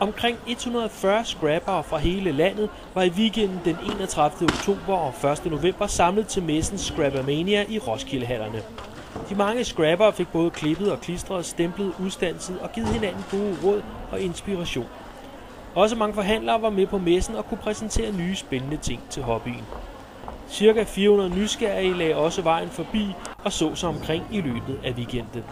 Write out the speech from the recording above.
Omkring 140 scrappere fra hele landet var i weekenden den 31. oktober og 1. november samlet til messen Scrappermania i Roskildehallerne. De mange scrappere fik både klippet og klistret, stemplet, udstanset og givet hinanden gode råd og inspiration. Også mange forhandlere var med på messen og kunne præsentere nye spændende ting til hobbyen. Cirka 400 nysgerrige lagde også vejen forbi og så sig omkring i løbet af weekenden.